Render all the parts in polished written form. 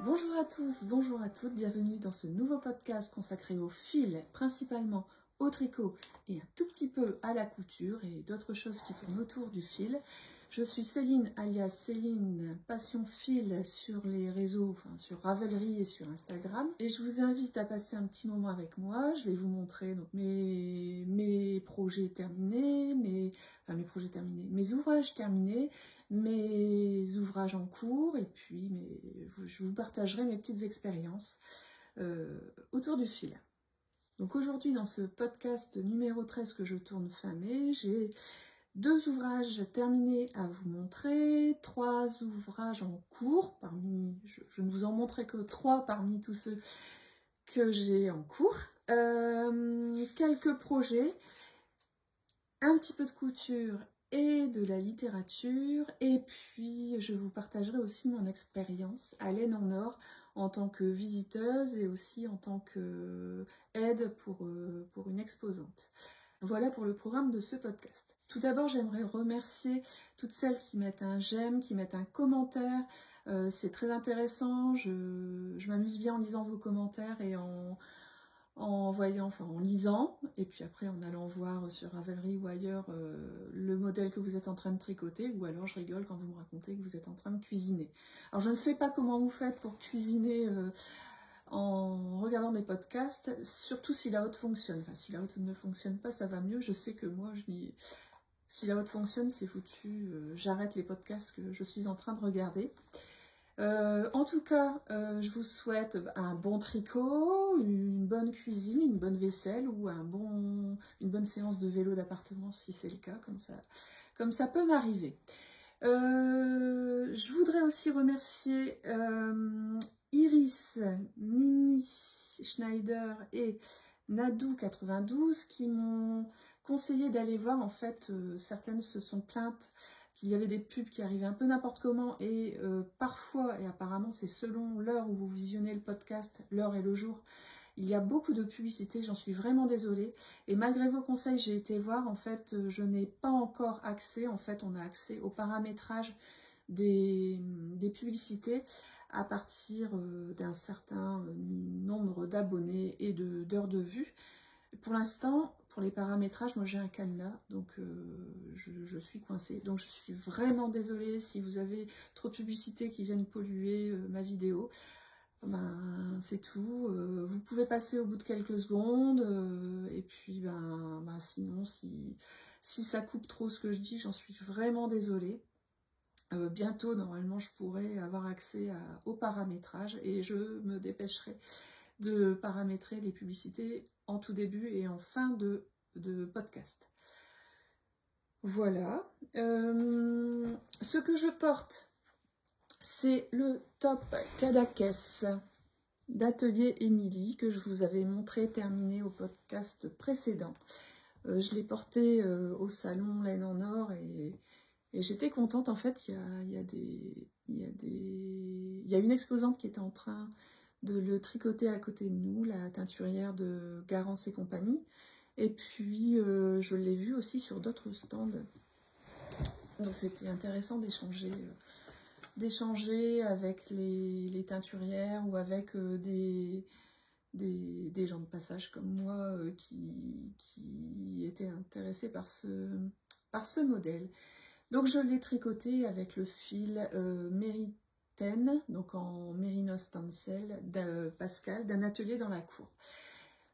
Bonjour à tous, bonjour à toutes, bienvenue dans ce nouveau podcast consacré au fil, principalement au tricot et un tout petit peu à la couture et d'autres choses qui tournent autour du fil. Je suis Céline alias Céline Passion Fil sur les réseaux, sur Ravelry et sur Instagram. Et je vous invite à passer un petit moment avec moi. Je vais vous montrer donc, mes projets terminés, mes ouvrages terminés, mes ouvrages en cours et puis je vous partagerai mes petites expériences autour du fil. Donc aujourd'hui dans ce podcast numéro 13 que je tourne fin mai, j'ai 2 ouvrages terminés à vous montrer, 3 ouvrages en cours, je ne vous en montrerai que 3 parmi tous ceux que j'ai en cours, quelques projets, un petit peu de couture et de la littérature, et puis je vous partagerai aussi mon expérience à Laine en Or en tant que visiteuse et aussi en tant qu'aide pour une exposante. Voilà pour le programme de ce podcast. Tout d'abord, j'aimerais remercier toutes celles qui mettent un j'aime, qui mettent un commentaire. C'est très intéressant, je m'amuse bien en lisant vos commentaires et en lisant, et puis après en allant voir sur Ravelry ou ailleurs le modèle que vous êtes en train de tricoter, ou alors je rigole quand vous me racontez que vous êtes en train de cuisiner. Alors je ne sais pas comment vous faites pour cuisiner en regardant des podcasts, surtout si la haute fonctionne. Enfin, si la haute ne fonctionne pas, ça va mieux. Je sais que moi, si la haute fonctionne, c'est foutu. J'arrête les podcasts que je suis en train de regarder. En tout cas, je vous souhaite un bon tricot, une bonne cuisine, une bonne vaisselle ou une bonne séance de vélo d'appartement si c'est le cas, comme ça peut m'arriver. Je voudrais aussi remercier Iris, Mimi Schneider et Nadou92 qui m'ont conseillé d'aller voir. En fait, certaines se sont plaintes qu'il y avait des pubs qui arrivaient un peu n'importe comment et parfois, et apparemment c'est selon l'heure où vous visionnez le podcast, l'heure et le jour, il y a beaucoup de publicité, j'en suis vraiment désolée. Et malgré vos conseils, j'ai été voir, en fait, je n'ai pas encore accès, en fait, on a accès au paramétrage des publicités à partir d'un certain nombre d'abonnés et d'heures de vue. Pour l'instant, pour les paramétrages, moi j'ai un cadenas, donc je suis coincée. Donc je suis vraiment désolée si vous avez trop de publicités qui viennent polluer ma vidéo. Ben, c'est tout. Vous pouvez passer au bout de quelques secondes. Et puis, sinon, si ça coupe trop ce que je dis, j'en suis vraiment désolée. Bientôt, normalement, je pourrai avoir accès au paramétrage et je me dépêcherai de paramétrer les publicités en tout début et en fin de podcast. Voilà. Ce que je porte, c'est le top Cadaqués d'Atelier Émilie que je vous avais montré terminé au podcast précédent. Je l'ai porté au salon Laine en Or et j'étais contente. En fait, il y a une exposante qui était en train de le tricoter à côté de nous, la teinturière de Garance et compagnie. Et puis, je l'ai vu aussi sur d'autres stands. Donc, c'était intéressant d'échanger avec les teinturières ou avec des gens de passage comme moi qui étaient intéressés par ce modèle. Donc je l'ai tricoté avec le fil Méritaine, donc en Mérinos Tencel de Pascal, d'un atelier dans la cour.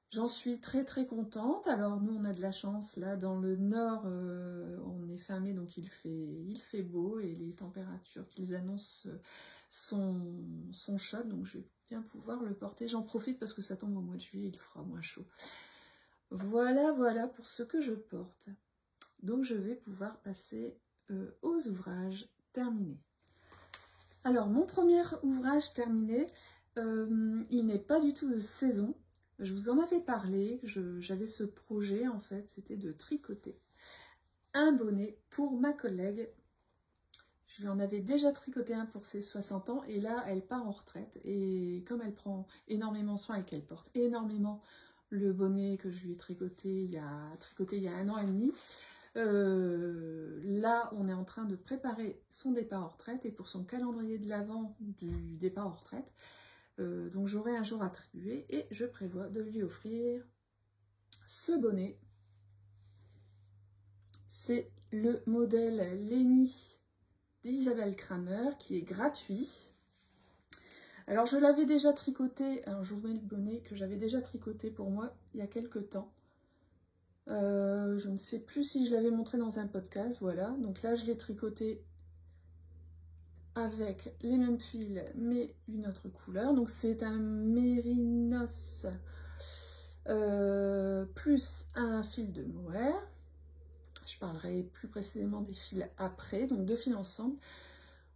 J'en suis très très contente. Alors nous on a de la chance là dans le nord, on est fin mai donc il fait beau et les températures qu'ils annoncent sont chaudes, donc je vais bien pouvoir le porter. J'en profite parce que ça tombe au mois de juillet, il fera moins chaud. Voilà pour ce que je porte. Donc je vais pouvoir passer aux ouvrages terminés. Alors mon premier ouvrage terminé, il n'est pas du tout de saison. Je vous en avais parlé, j'avais ce projet en fait, c'était de tricoter un bonnet pour ma collègue. Je lui en avais déjà tricoté un pour ses 60 ans et là elle part en retraite et comme elle prend énormément soin et qu'elle porte énormément le bonnet que je lui ai tricoté il y a 1 an et demi, Là, on est en train de préparer son départ en retraite et pour son calendrier de l'avant du départ en retraite. Donc j'aurai un jour attribué et je prévois de lui offrir ce bonnet. C'est le modèle Lénie d'Isabelle Kramer qui est gratuit. Alors je l'avais déjà tricoté, alors je vous mets le bonnet que j'avais déjà tricoté pour moi il y a quelques temps. Je ne sais plus si je l'avais montré dans un podcast, voilà. Donc là je l'ai tricoté avec les mêmes fils mais une autre couleur. Donc c'est un mérinos plus un fil de mohair. Je parlerai plus précisément des fils après, donc 2 fils ensemble.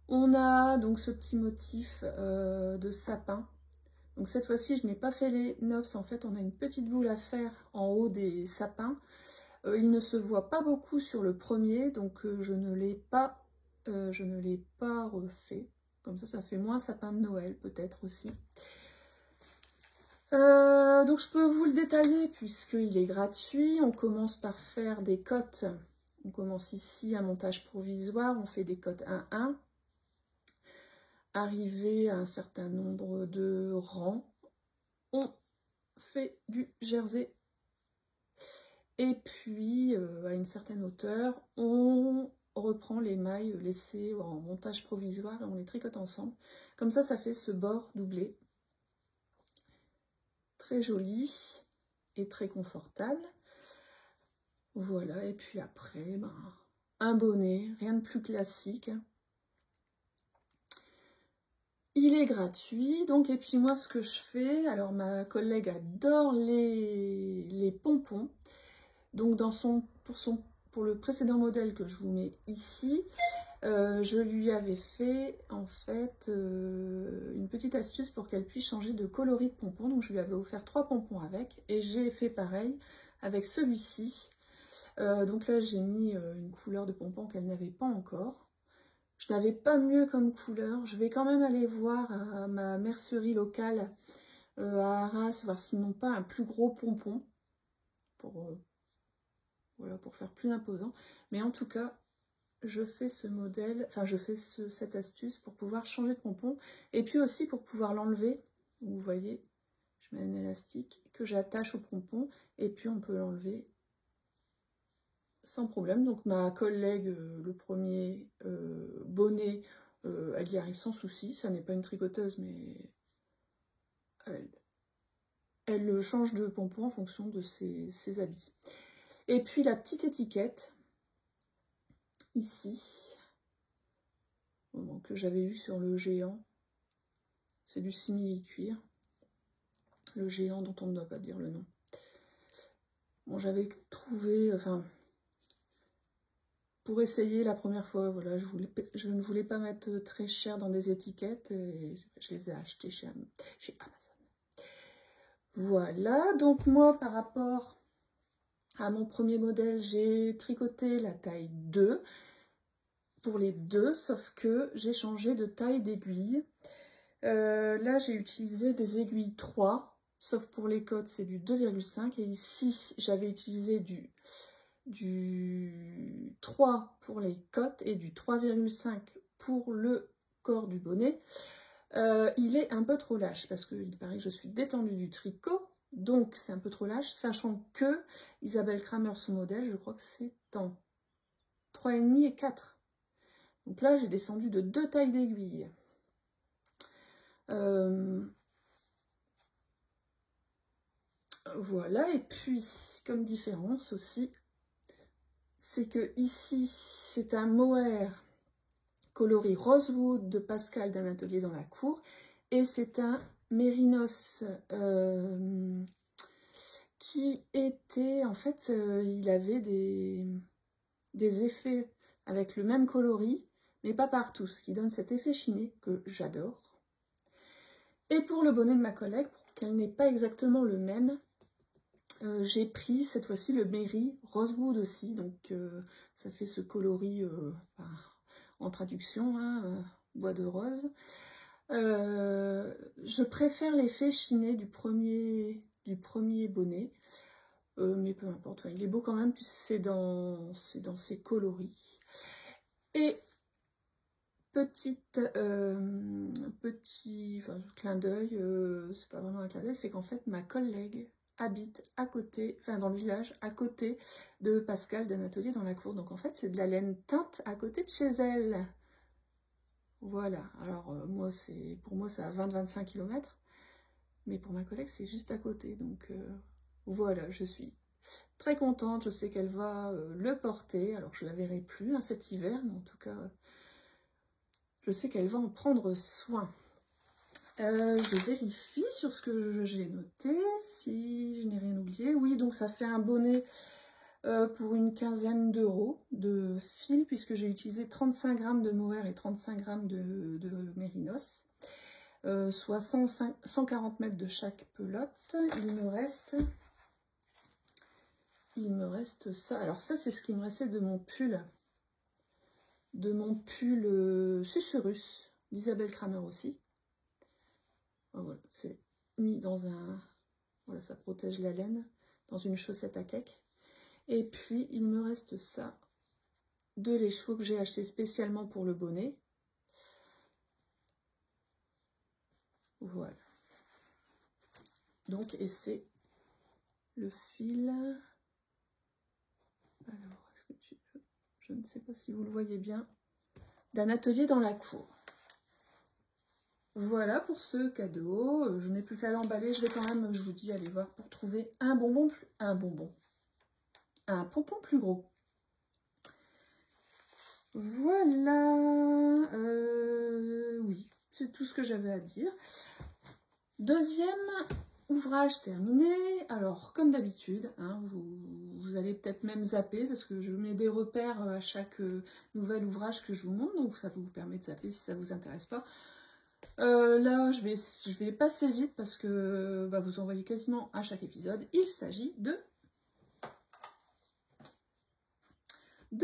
On a donc ce petit motif de sapin. Donc cette fois-ci, je n'ai pas fait les nops. En fait, on a une petite boule à faire en haut des sapins. Il ne se voit pas beaucoup sur le premier, donc je ne l'ai pas refait. Comme ça fait moins sapin de Noël, peut-être aussi. Donc je peux vous le détailler puisqu'il est gratuit. On commence par faire des cotes. On commence ici un montage provisoire. On fait des cotes 1-1. Arrivé à un certain nombre de rangs, on fait du jersey. Et puis, à une certaine hauteur, on reprend les mailles laissées en montage provisoire et on les tricote ensemble. Comme ça, ça fait ce bord doublé. Très joli et très confortable. Voilà, et puis après, un bonnet, rien de plus classique. Il est gratuit, donc, et puis moi, ce que je fais, alors ma collègue adore les pompons. Donc, pour le précédent modèle que je vous mets ici, je lui avais fait, en fait, une petite astuce pour qu'elle puisse changer de coloris de pompons. Donc, je lui avais offert 3 pompons avec, et j'ai fait pareil avec celui-ci. Donc là, j'ai mis une couleur de pompon qu'elle n'avait pas encore. Je n'avais pas mieux comme couleur. Je vais quand même aller voir à ma mercerie locale à Arras, voir s'ils n'ont pas un plus gros pompon voilà, pour faire plus imposant. Mais en tout cas, je fais ce modèle, enfin je fais cette astuce pour pouvoir changer de pompon et puis aussi pour pouvoir l'enlever. Vous voyez, je mets un élastique que j'attache au pompon et puis on peut l'enlever sans problème. Donc ma collègue, le premier bonnet, elle y arrive sans souci. Ça n'est pas une tricoteuse, mais elle change de pompon en fonction de ses habits. Et puis la petite étiquette, ici, que j'avais eu sur le géant. C'est du simili-cuir. Le géant dont on ne doit pas dire le nom. Bon, j'avais trouvé, enfin... Pour essayer la première fois, voilà, je ne voulais pas mettre très cher dans des étiquettes et je les ai achetées chez Amazon. Voilà, donc moi par rapport à mon premier modèle, j'ai tricoté la taille 2 pour les deux, sauf que j'ai changé de taille d'aiguille. Là, j'ai utilisé des aiguilles 3, sauf pour les côtes, c'est du 2,5 et ici, j'avais utilisé du 3 pour les côtes et du 3,5 pour le corps du bonnet. Il est un peu trop lâche parce qu'il paraît que je suis détendue du tricot, donc c'est un peu trop lâche, sachant que Isabelle Kramer, son modèle, je crois que c'est en 3,5 et 4. Donc là, j'ai descendu de 2 tailles d'aiguille. Voilà, et puis, comme différence aussi, c'est que ici, c'est un mohair coloris Rosewood de Pascal d'un atelier dans la cour, et c'est un mérinos qui était, en fait, il avait des effets avec le même coloris, mais pas partout, ce qui donne cet effet chiné que j'adore. Et pour le bonnet de ma collègue, pour qu'elle n'ait pas exactement le même, j'ai pris cette fois-ci le Berry Rosewood aussi, donc ça fait ce coloris en traduction, hein, bois de rose. Je préfère l'effet chiné du premier bonnet. mais peu importe, enfin, il est beau quand même, puisque c'est dans ses coloris. Et petit enfin, clin d'œil, c'est pas vraiment un clin d'œil, c'est qu'en fait ma collègue habite à côté, enfin dans le village, à côté de Pascal d'un atelier dans la cour. Donc en fait c'est de la laine teinte à côté de chez elle. Voilà, alors pour moi c'est à 20-25 km, mais pour ma collègue c'est juste à côté. Donc voilà, je suis très contente, je sais qu'elle va le porter. Alors je la verrai plus hein, cet hiver, mais en tout cas je sais qu'elle va en prendre soin. Je vérifie sur ce que j'ai noté, si je n'ai rien oublié. Oui, donc ça fait un bonnet pour une quinzaine d'euros de fil, puisque j'ai utilisé 35 grammes de mohair et 35 grammes de mérinos, soit 140 mètres de chaque pelote. Il me reste ça. Alors ça, c'est ce qui me restait de mon pull. Susurrus d'Isabelle Kramer aussi. Voilà, c'est mis dans un... Voilà, ça protège la laine, dans une chaussette à cake. Et puis, il me reste ça, de l'écheveau que j'ai acheté spécialement pour le bonnet. Voilà. Donc, et c'est le fil... Alors, est-ce que je ne sais pas si vous le voyez bien, d'un atelier dans la cour. Voilà pour ce cadeau. Je n'ai plus qu'à l'emballer. Je vais quand même, je vous dis, aller voir pour trouver un pompon plus gros. Voilà. Oui, c'est tout ce que j'avais à dire. Deuxième ouvrage terminé. Alors, comme d'habitude, hein, vous allez peut-être même zapper parce que je mets des repères à chaque nouvel ouvrage que je vous montre. Donc, ça vous permet de zapper si ça ne vous intéresse pas. Là, je vais passer vite parce que vous en voyez quasiment à chaque épisode. Il s'agit de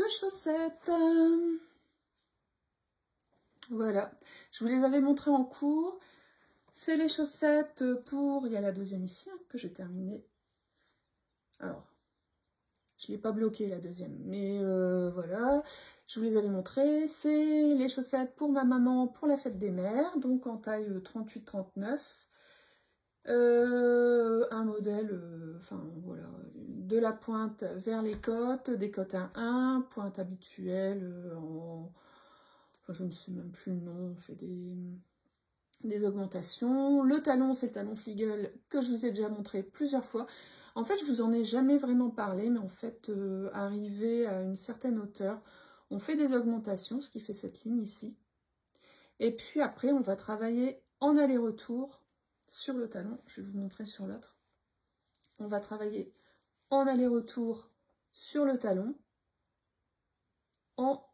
chaussettes. Voilà, je vous les avais montrées en cours. C'est les chaussettes pour... Il y a la deuxième ici hein, que j'ai terminée. Alors, je ne l'ai pas bloquée la deuxième, mais voilà. Je vous les avais montrées. C'est les chaussettes pour ma maman pour la fête des mères, donc en taille 38-39. Un modèle, enfin voilà, de la pointe vers les côtes, des côtes à 1, pointe habituelle, enfin je ne sais même plus le nom, on fait des augmentations. Le talon, c'est le talon Fliegel que je vous ai déjà montré plusieurs fois. En fait, je vous en ai jamais vraiment parlé, mais en fait, arrivé à une certaine hauteur, on fait des augmentations, ce qui fait cette ligne ici. Et puis après, on va travailler en aller-retour sur le talon. Je vais vous montrer sur l'autre. On va travailler en aller-retour sur le talon en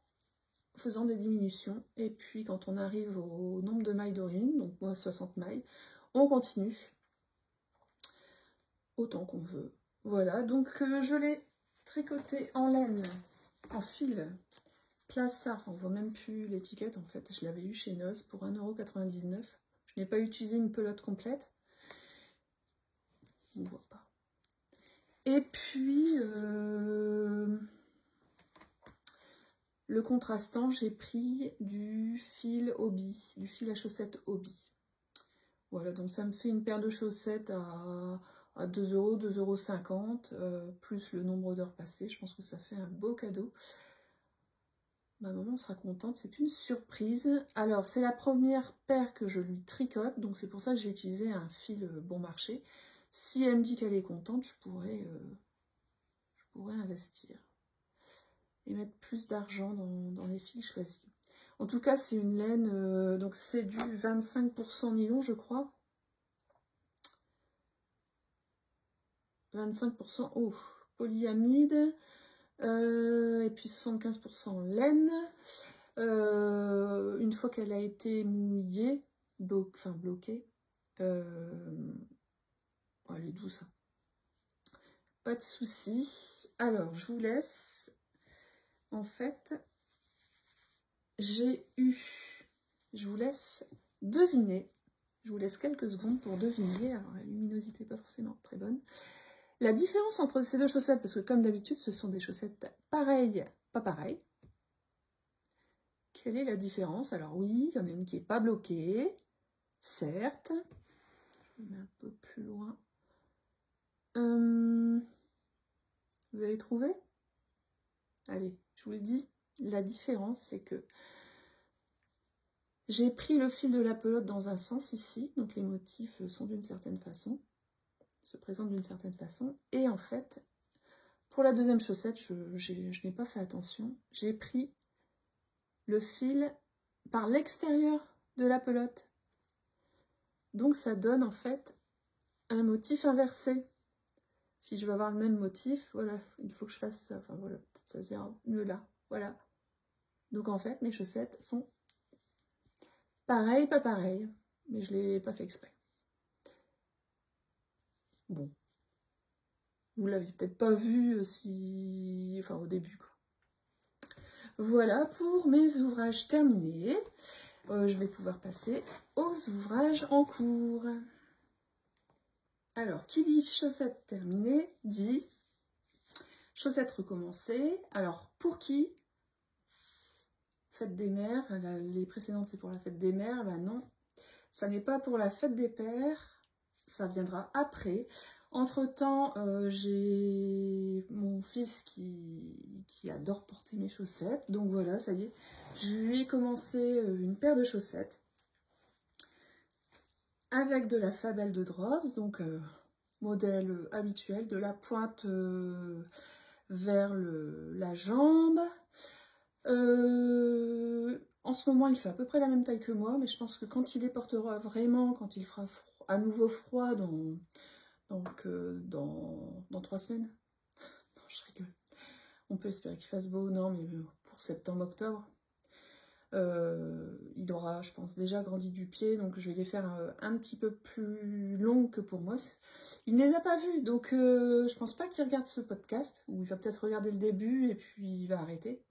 faisant des diminutions. Et puis, quand on arrive au nombre de mailles d'origine, donc moi 60 mailles, on continue autant qu'on veut. Voilà, donc je l'ai tricoté en laine, en fil Plaça, on voit même plus l'étiquette en fait, je l'avais eu chez Noz pour 1,99 €. Je n'ai pas utilisé une pelote complète. On ne voit pas. Et puis, le contrastant, j'ai pris du fil hobby, du fil à chaussettes hobby. Voilà, donc ça me fait une paire de chaussettes à 2 €, 2,50 €, plus le nombre d'heures passées. Je pense que ça fait un beau cadeau. Ma maman sera contente, c'est une surprise. Alors, c'est la première paire que je lui tricote, donc c'est pour ça que j'ai utilisé un fil bon marché. Si elle me dit qu'elle est contente, je pourrais investir et mettre plus d'argent dans les fils choisis. En tout cas, c'est une laine, donc c'est du 25% nylon, je crois. 25% polyamide, et puis 75% laine. Une fois qu'elle a été mouillée, bloquée, elle est douce. Pas de souci. Alors, je vous laisse. En fait, je vous laisse deviner. Je vous laisse quelques secondes pour deviner. Alors, la luminosité n'est pas forcément très bonne. La différence entre ces deux chaussettes, parce que comme d'habitude, ce sont des chaussettes pareilles, pas pareilles. Quelle est la différence? Alors oui, il y en a une qui n'est pas bloquée, certes. Je me mets un peu plus loin. Vous avez trouvé? Allez, je vous le dis, la différence, c'est que j'ai pris le fil de la pelote dans un sens ici, donc les motifs sont d'une certaine façon, se présentent d'une certaine façon, et en fait, pour la deuxième chaussette, je n'ai pas fait attention, j'ai pris le fil par l'extérieur de la pelote. Donc ça donne en fait un motif inversé. Si je veux avoir le même motif, voilà, il faut que je fasse ça. Enfin voilà, peut-être ça se verra mieux là. Voilà. Donc en fait, mes chaussettes sont pareilles, pas pareilles. Mais je ne l'ai pas fait exprès. Bon. Vous l'avez peut-être pas vu enfin au début, quoi. Voilà pour mes ouvrages terminés. Je vais pouvoir passer aux ouvrages en cours. Alors, qui dit chaussettes terminées, dit chaussettes recommencées. Alors, pour qui? Fête des mères. Les précédentes, c'est pour la fête des mères. Ben non, ça n'est pas pour la fête des pères. Ça viendra après. Entre-temps, j'ai mon fils qui adore porter mes chaussettes. Donc voilà, ça y est. Je lui ai commencé une paire de chaussettes avec de la Fabel de Drops. Donc, modèle habituel, de la pointe vers la jambe. En ce moment, il fait à peu près la même taille que moi, mais je pense que quand il les portera vraiment, quand il fera à nouveau froid dans 3 semaines, non, je rigole, on peut espérer qu'il fasse beau, non, mais pour septembre-octobre, il aura, je pense, déjà grandi du pied, donc je vais les faire un petit peu plus longues que pour moi. Il ne les a pas vus, donc je pense pas qu'il regarde ce podcast, ou il va peut-être regarder le début et puis il va arrêter.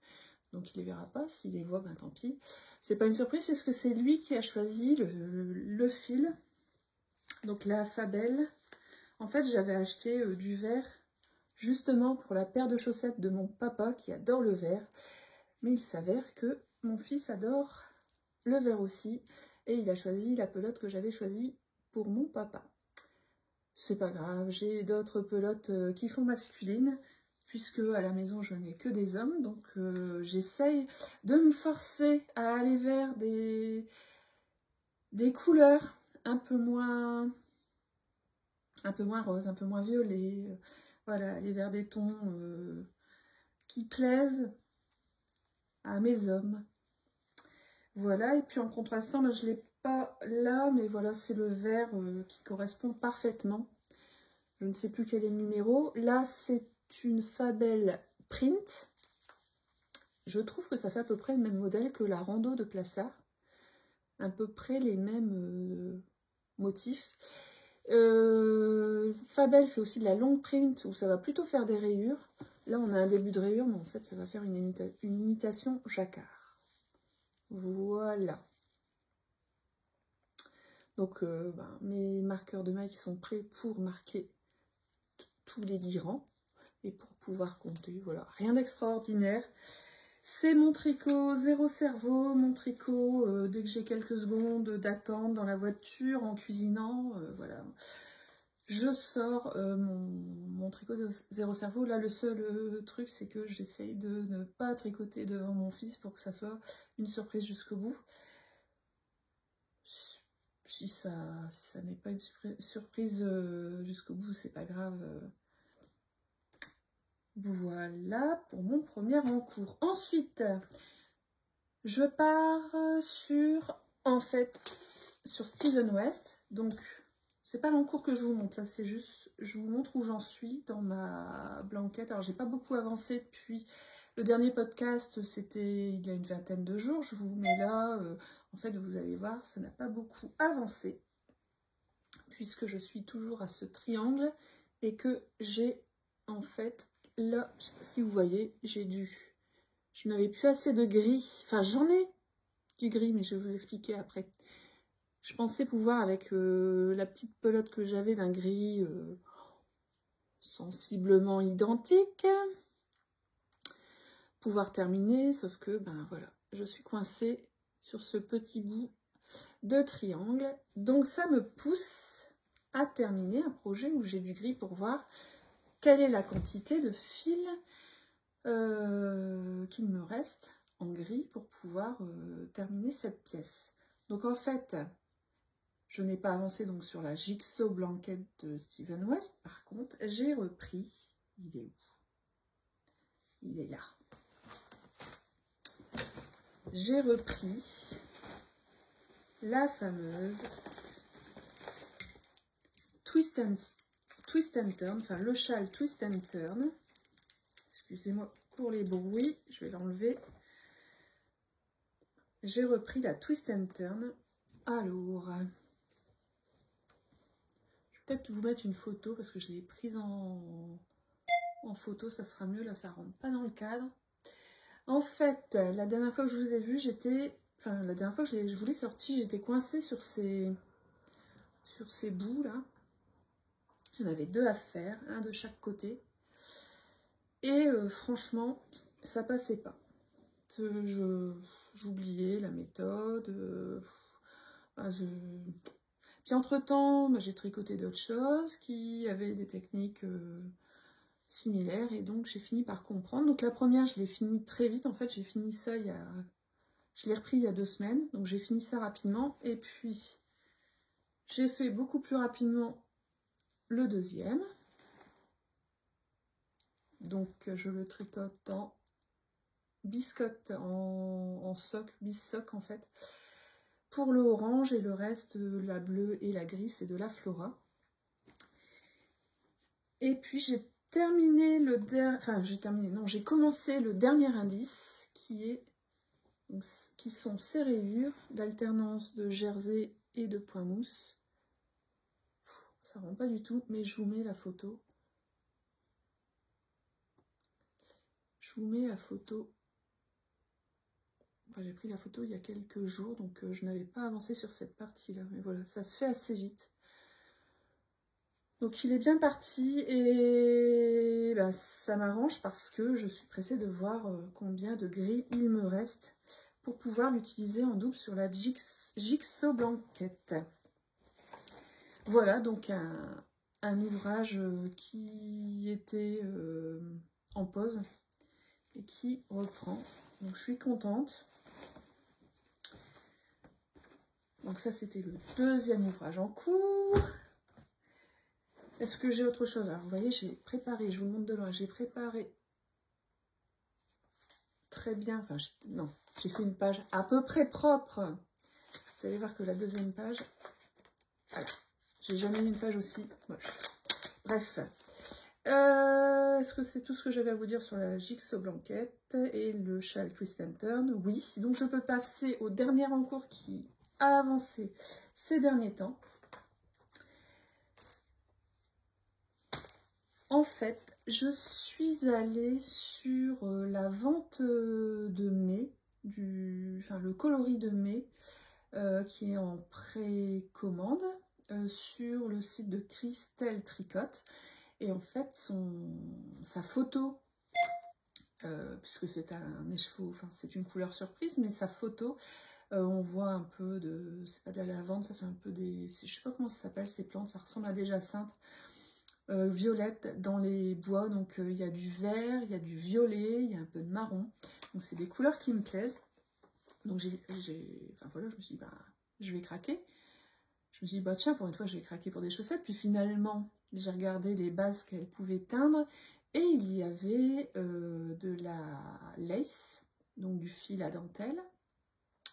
Donc il les verra pas, s'il les voit, ben tant pis. C'est pas une surprise parce que c'est lui qui a choisi le fil. Donc la Fabel. En fait, j'avais acheté du vert justement pour la paire de chaussettes de mon papa qui adore le vert. Mais il s'avère que mon fils adore le vert aussi. Et il a choisi la pelote que j'avais choisie pour mon papa. C'est pas grave, j'ai d'autres pelotes qui font masculine, puisque à la maison je n'ai que des hommes, donc j'essaye de me forcer à aller vers des couleurs un peu moins roses, un peu moins violet, voilà, aller vers des tons qui plaisent à mes hommes. Voilà, et puis en contrastant, là je ne l'ai pas là, mais voilà, c'est le vert qui correspond parfaitement. Je ne sais plus quel est le numéro. Là, c'est une Fabel Print. Je trouve que ça fait à peu près le même modèle que la Rando de Plassard. À peu près les mêmes motifs. Fabel fait aussi de la longue print où ça va plutôt faire des rayures. Là, on a un début de rayure, mais en fait, ça va faire une imitation jacquard. Voilà. Donc, mes marqueurs de mailles qui sont prêts pour marquer tous les 10 rangs et pour pouvoir compter, voilà, rien d'extraordinaire. C'est mon tricot zéro cerveau, mon tricot dès que j'ai quelques secondes d'attente dans la voiture, en cuisinant, voilà. Je sors mon tricot zéro cerveau. Là, le seul truc, c'est que j'essaye de ne pas tricoter devant mon fils pour que ça soit une surprise jusqu'au bout. Si ça n'est pas une surprise jusqu'au bout, c'est pas grave. Voilà pour mon premier encours. Ensuite, je pars sur Steven West. Donc, c'est pas l'encours que je vous montre, là, c'est juste, je vous montre où j'en suis dans ma blanquette. Alors, j'ai pas beaucoup avancé depuis le dernier podcast, c'était il y a une vingtaine de jours. Je vous mets là, en fait, vous allez voir, ça n'a pas beaucoup avancé, puisque je suis toujours à ce triangle et que j'ai, en fait, là, je sais pas si vous voyez, je n'avais plus assez de gris. Enfin, j'en ai du gris, mais je vais vous expliquer après. Je pensais pouvoir, avec la petite pelote que j'avais d'un gris sensiblement identiques. Pouvoir terminer, sauf que, ben voilà, je suis coincée sur ce petit bout de triangle. Donc ça me pousse à terminer un projet où j'ai du gris pour voir quelle est la quantité de fil qu'il me reste en gris pour pouvoir terminer cette pièce. Donc en fait, je n'ai pas avancé donc sur la Jigsaw Blanket de Steven West. Par contre, j'ai repris. Il est où? Il est là. J'ai repris la fameuse Twist and Turn, enfin le châle Twist and Turn. Excusez-moi pour les bruits, je vais l'enlever. J'ai repris la Twist and Turn. Alors, je vais peut-être vous mettre une photo parce que je l'ai prise en photo, ça sera mieux. Là, ça rentre pas dans le cadre. En fait, la dernière fois que je vous ai vu, la dernière fois que je vous l'ai sorti, j'étais coincée sur ces bouts là. Il y en avait 2 à faire, un de chaque côté. Et franchement, ça passait pas. J'oubliais la méthode. Puis entre-temps, j'ai tricoté d'autres choses qui avaient des techniques similaires. Et donc, j'ai fini par comprendre. Donc, la première, je l'ai fini très vite. En fait, j'ai fini ça je l'ai repris il y a 2 semaines. Donc, j'ai fini ça rapidement. Et puis, j'ai fait beaucoup plus rapidement le deuxième. Donc, je le tricote en biscotte, en soc, bis-soc en fait. Pour le orange et le reste, la bleue et la gris, c'est de la Flora. Et puis, j'ai commencé le dernier indice qui sont ces rayures d'alternance de jersey et de point mousse. Ça rend pas du tout, mais je vous mets la photo. Je vous mets la photo. Enfin, j'ai pris la photo il y a quelques jours, donc je n'avais pas avancé sur cette partie-là. Mais voilà, ça se fait assez vite. Donc il est bien parti et ben, ça m'arrange parce que je suis pressée de voir combien de gris il me reste pour pouvoir l'utiliser en double sur la Jigsaw Blanket. Voilà donc un ouvrage qui était en pause et qui reprend. Donc je suis contente. Donc ça c'était le deuxième ouvrage en cours. Est-ce que j'ai autre chose? Alors vous voyez, j'ai préparé, je vous le montre de loin, j'ai préparé très bien, enfin non, j'ai fait une page à peu près propre. Vous allez voir que la deuxième page, voilà, j'ai jamais eu une page aussi moche. Bref, est-ce que c'est tout ce que j'avais à vous dire sur la Jigsaw Blanket et le châle Twist and Turn? Oui, donc je peux passer au dernier en cours qui a avancé ces derniers temps. En fait, je suis allée sur la vente de mai, le coloris de mai, qui est en précommande sur le site de Christelle Tricotte. Et en fait, sa photo, puisque c'est un écheveau, enfin c'est une couleur surprise, mais sa photo, on voit un peu de, c'est pas de la lavande, ça fait un peu des, je sais pas comment ça s'appelle ces plantes, ça ressemble à des jacinthes. Violette dans les bois, donc il y a du vert, il y a du violet, il y a un peu de marron, donc c'est des couleurs qui me plaisent. Donc enfin voilà, je me suis dit bah je vais craquer. Je me suis dit bah tiens, pour une fois je vais craquer pour des chaussettes. Puis finalement j'ai regardé les bases qu'elle pouvait teindre et il y avait de la lace, donc du fil à dentelle,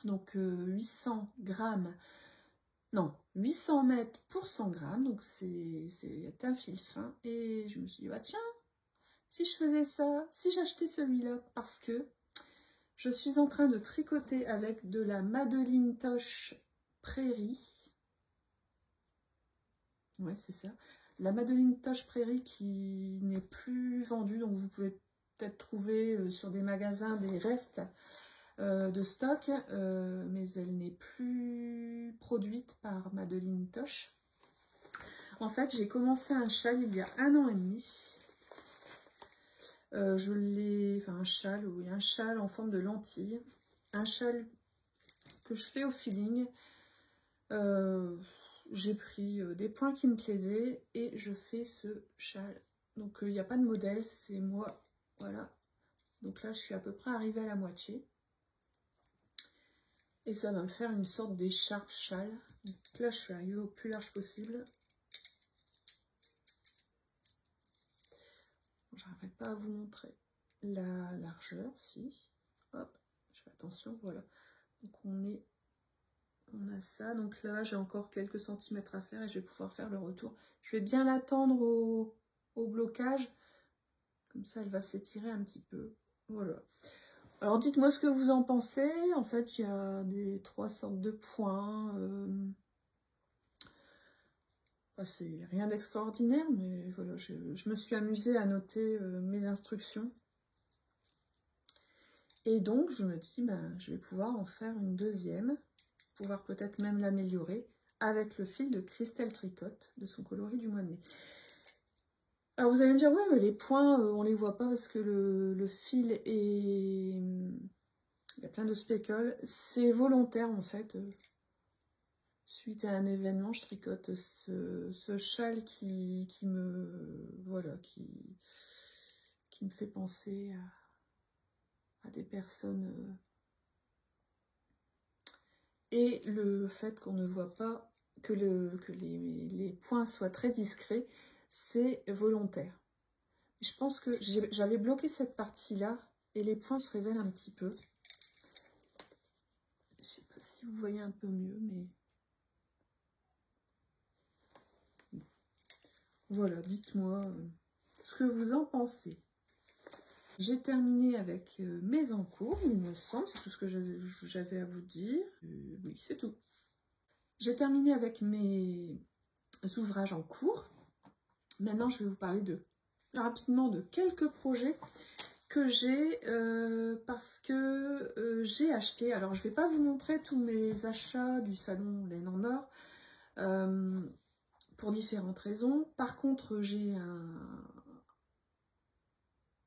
donc 800 grammes. Non, 800 mètres pour 100 grammes, donc c'est un fil fin. Et je me suis dit, bah tiens, si je faisais ça, si j'achetais celui-là, parce que je suis en train de tricoter avec de la Madeline Tosh Prairie. Ouais, c'est ça. La Madeline Tosh Prairie qui n'est plus vendue, donc vous pouvez peut-être trouver sur des magasins des restes de stock, mais elle n'est plus produite par Madeline Tosh. En fait, j'ai commencé un châle il y a 1 an et demi. Je l'ai... Enfin, un châle, oui, un châle en forme de lentille. Un châle que je fais au feeling. J'ai pris des points qui me plaisaient et je fais ce châle. Donc, il n'y a pas de modèle, c'est moi. Voilà. Donc là, je suis à peu près arrivée à la moitié. Et ça va me faire une sorte d'écharpe châle. Donc là, je suis arrivée au plus large possible. J'arriverai pas à vous montrer la largeur, si. Hop, je fais attention, voilà. Donc on a ça. Donc là, j'ai encore quelques centimètres à faire et je vais pouvoir faire le retour. Je vais bien l'attendre au blocage. Comme ça, elle va s'étirer un petit peu. Voilà. Alors, dites-moi ce que vous en pensez. En fait, il y a trois sortes de points. C'est rien d'extraordinaire, mais voilà, je me suis amusée à noter mes instructions. Et donc, je me dis, je vais pouvoir en faire une deuxième, pouvoir peut-être même l'améliorer, avec le fil de Christelle Tricotte, de son coloris du mois de mai. Alors, vous allez me dire, ouais, mais les points, on les voit pas parce que le fil est... Il y a plein de speckles. C'est volontaire, en fait. Suite à un événement, je tricote ce châle qui me... Voilà, qui me fait penser à des personnes... Et le fait qu'on ne voit pas, que les points soient très discrets, c'est volontaire. Je pense que j'avais bloqué cette partie-là et les points se révèlent un petit peu. Je ne sais pas si vous voyez un peu mieux, mais... Voilà, dites-moi ce que vous en pensez. J'ai terminé avec mes encours, il me semble, c'est tout ce que j'avais à vous dire. Oui, c'est tout. J'ai terminé avec mes ouvrages en cours. Maintenant, je vais vous parler rapidement de quelques projets que j'ai parce que j'ai acheté. Alors, je ne vais pas vous montrer tous mes achats du salon Laine en Or pour différentes raisons. Par contre, j'ai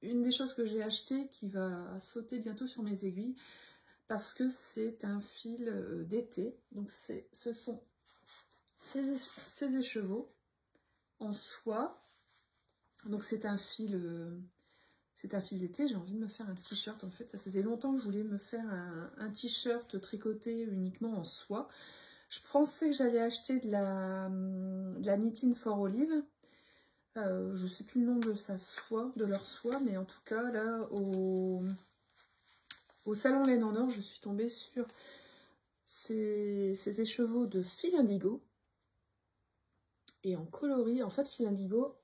une des choses que j'ai acheté qui va sauter bientôt sur mes aiguilles parce que c'est un fil d'été. Donc, ce sont ces écheveaux en soie. Donc, c'est un fil d'été. J'ai envie de me faire un t-shirt. En fait, ça faisait longtemps que je voulais me faire un t-shirt tricoté uniquement en soie. Je pensais que j'allais acheter de la Knitting for Olive. Je ne sais plus le nom de leur soie, mais en tout cas, là, au salon Laine en Or, je suis tombée sur ces écheveaux de fil indigo. Et en coloris, en fait, fil indigo,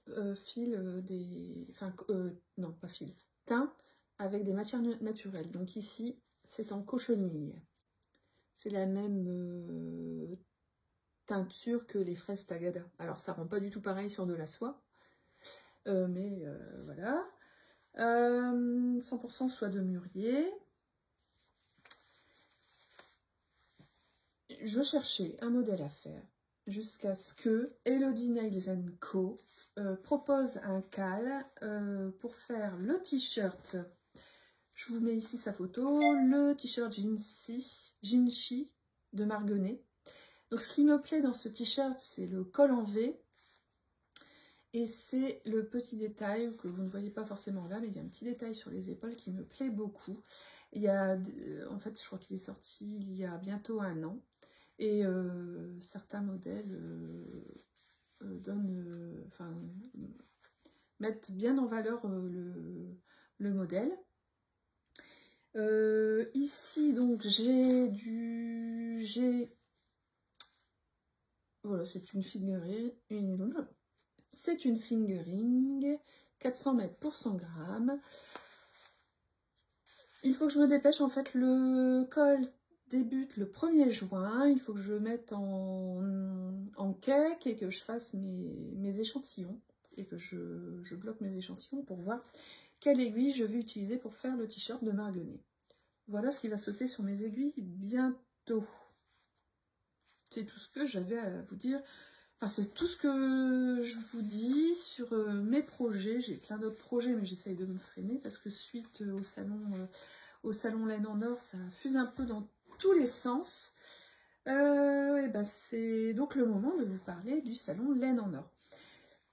non, pas fil, teint avec des matières naturelles. Donc ici, c'est en cochonille. C'est la même teinture que les fraises Tagada. Alors, ça rend pas du tout pareil sur de la soie. Mais voilà. 100% soie de mûrier. Je cherchais un modèle à faire jusqu'à ce que Elodie Nails & Co propose un cal pour faire le t-shirt. Je vous mets ici sa photo, le t-shirt Jinchi de Margonnet. Donc ce qui me plaît dans ce t-shirt, c'est le col en V. Et c'est le petit détail que vous ne voyez pas forcément là, mais il y a un petit détail sur les épaules qui me plaît beaucoup. Il y a, en fait, je crois qu'il est sorti il y a bientôt 1 an. Et certains modèles mettent bien en valeur le modèle. Ici, donc, voilà, c'est une fingering. C'est une fingering, 400 mètres pour 100 grammes. Il faut que je me dépêche, en fait, le col débute le 1er juin. Il faut que je mette en cake et que je fasse mes échantillons. Et que je bloque mes échantillons pour voir quelle aiguille je vais utiliser pour faire le t-shirt de Margonnet. Voilà ce qui va sauter sur mes aiguilles bientôt. C'est tout ce que j'avais à vous dire. Enfin, c'est tout ce que je vous dis sur mes projets. J'ai plein d'autres projets, mais j'essaye de me freiner parce que suite au salon Laine en Or, ça fuse un peu dans tous les sens. Et ben c'est donc le moment de vous parler du salon Laine en Or.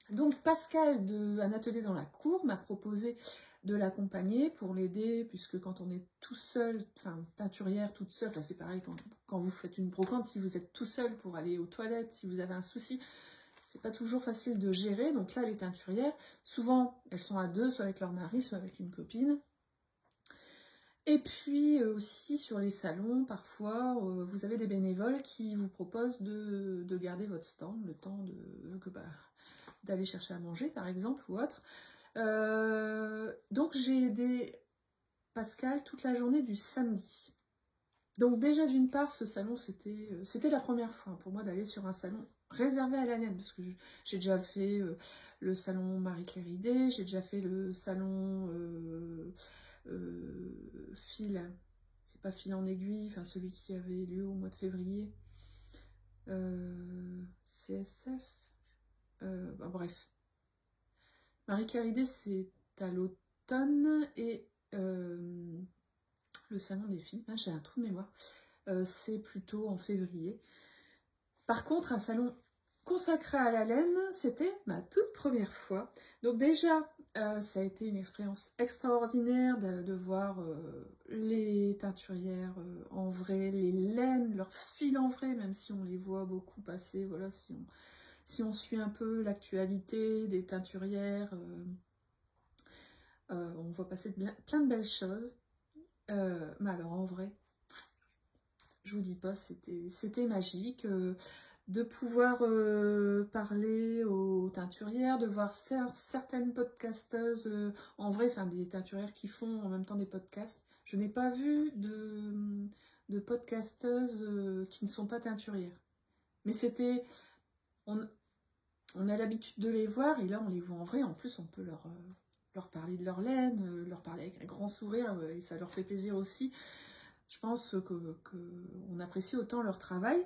Donc Pascal Un atelier dans la cour m'a proposé de l'accompagner pour l'aider, puisque quand on est tout seul, enfin teinturière toute seule, c'est pareil quand vous faites une brocante, si vous êtes tout seul pour aller aux toilettes, si vous avez un souci, c'est pas toujours facile de gérer. Donc là, les teinturières, souvent elles sont à deux, soit avec leur mari, soit avec une copine. Et puis aussi sur les salons, parfois vous avez des bénévoles qui vous proposent de garder votre stand le temps d'aller chercher à manger par exemple ou autre. Donc j'ai aidé Pascal toute la journée du samedi. Donc déjà d'une part ce salon c'était la première fois pour moi d'aller sur un salon réservé à la laine, parce que j'ai déjà fait le salon Marie-Claire Idé, j'ai déjà fait le salon fil, c'est pas fil en aiguille, enfin celui qui avait lieu au mois de février, CSF, bref. Marie-Claire Idé c'est à l'automne et le salon des filles, j'ai un trou de mémoire, c'est plutôt en février. Par contre, un salon consacré à la laine, c'était ma toute première fois. Donc déjà, ça a été une expérience extraordinaire de voir les teinturières en vrai, les laines, leurs fils en vrai, même si on les voit beaucoup passer, voilà, si on suit un peu l'actualité des teinturières, on voit passer plein de belles choses. Mais alors en vrai, je vous dis pas, c'était magique de pouvoir parler aux teinturières, de voir certaines podcasteuses en vrai, enfin des teinturières qui font en même temps des podcasts. Je n'ai pas vu de podcasteuses qui ne sont pas teinturières. Mais c'était... On a l'habitude de les voir et là on les voit en vrai. En plus on peut leur parler de leur laine, leur parler avec un grand sourire et ça leur fait plaisir aussi. Je pense qu'on apprécie autant leur travail.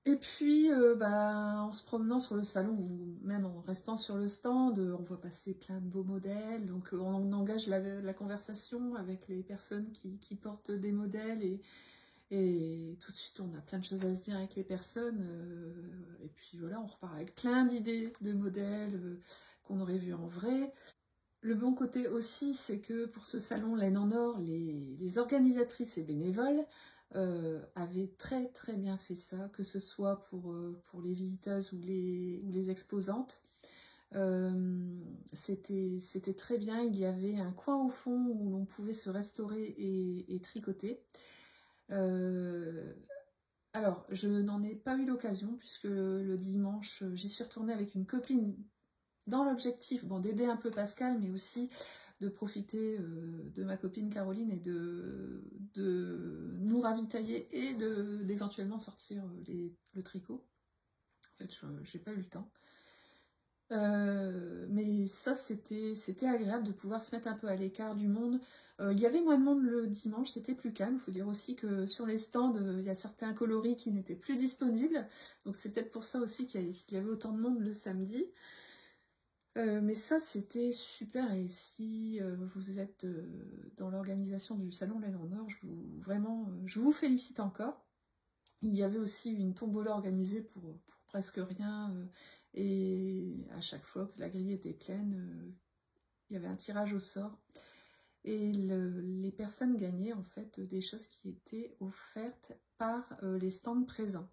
Et puis, en se promenant sur le salon, ou même en restant sur le stand, on voit passer plein de beaux modèles. Donc, on engage la conversation avec les personnes qui portent des modèles. Et tout de suite, on a plein de choses à se dire avec les personnes. Et puis, voilà, on repart avec plein d'idées de modèles qu'on aurait vus en vrai. Le bon côté aussi, c'est que pour ce salon Laine en Or, les organisatrices et bénévoles avaient très très bien fait ça, que ce soit pour les visiteuses ou les exposantes. C'était très bien, il y avait un coin au fond où l'on pouvait se restaurer et tricoter. Alors, je n'en ai pas eu l'occasion puisque le dimanche, j'y suis retournée avec une copine dans l'objectif d'aider un peu Pascal, mais aussi de profiter de ma copine Caroline et de nous ravitailler et d'éventuellement sortir le tricot. En fait, je n'ai pas eu le temps. Mais ça, c'était agréable de pouvoir se mettre un peu à l'écart du monde. Il y avait moins de monde le dimanche, c'était plus calme. Il faut dire aussi que sur les stands, il y a certains coloris qui n'étaient plus disponibles. Donc c'est peut-être pour ça aussi qu'il y avait autant de monde le samedi. Mais ça, c'était super. Et si vous êtes dans l'organisation du salon Laine en Or, je vous félicite encore. Il y avait aussi une tombola organisée pour presque rien. Et à chaque fois que la grille était pleine, il y avait un tirage au sort. Et les personnes gagnaient en fait des choses qui étaient offertes par les stands présents.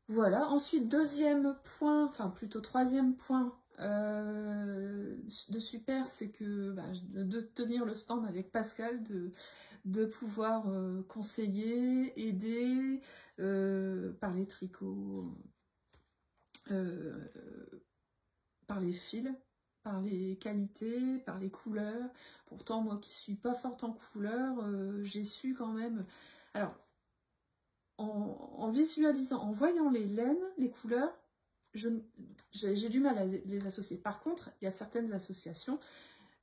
Voilà, ensuite deuxième point, enfin plutôt troisième point de super, c'est que de tenir le stand avec Pascal, de pouvoir conseiller, aider, par les tricots, par les fils, par les qualités, par les couleurs. Pourtant moi qui suis pas forte en couleurs, j'ai su quand même... Alors, en visualisant, en voyant les laines, les couleurs, j'ai du mal à les associer. Par contre, il y a certaines associations,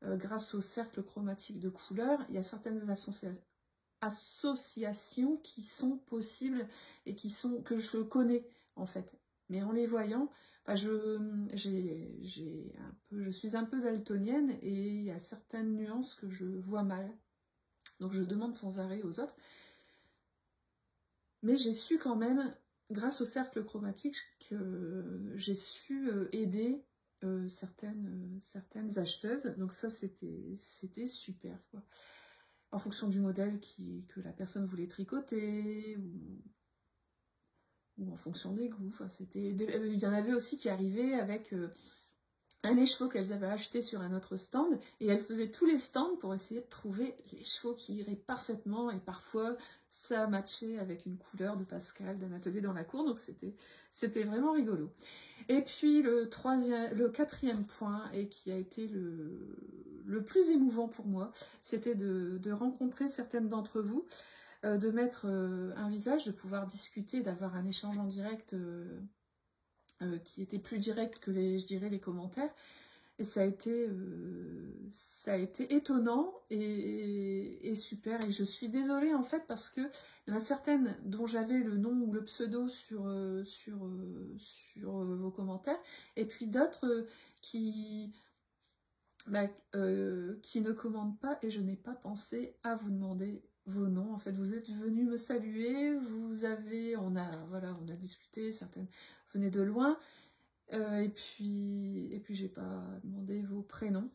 grâce au cercle chromatique de couleurs, il y a certaines associations qui sont possibles et que je connais en fait. Mais en les voyant, je suis un peu daltonienne et il y a certaines nuances que je vois mal. Donc je demande sans arrêt aux autres. Mais j'ai su quand même, grâce au cercle chromatique, que j'ai su aider certaines acheteuses. Donc ça, c'était super, quoi. En fonction du modèle que la personne voulait tricoter, ou en fonction des goûts. Enfin, il y en avait aussi qui arrivaient avec un écheveau qu'elles avaient acheté sur un autre stand, et elles faisaient tous les stands pour essayer de trouver l'écheveau qui irait parfaitement, et parfois ça matchait avec une couleur de Pascal, d'un atelier dans la cour, donc c'était vraiment rigolo. Et puis le quatrième point, et qui a été le plus émouvant pour moi, c'était de rencontrer certaines d'entre vous, de mettre un visage, de pouvoir discuter, d'avoir un échange en direct qui était plus direct que les commentaires. Et ça a été étonnant et super. Et je suis désolée en fait parce que il y en a certaines dont j'avais le nom ou le pseudo sur vos commentaires, et puis d'autres qui ne commandent pas, et je n'ai pas pensé à vous demander vos noms. En fait, vous êtes venus me saluer, on a discuté, certaines venaient de loin, et puis j'ai pas demandé vos prénoms.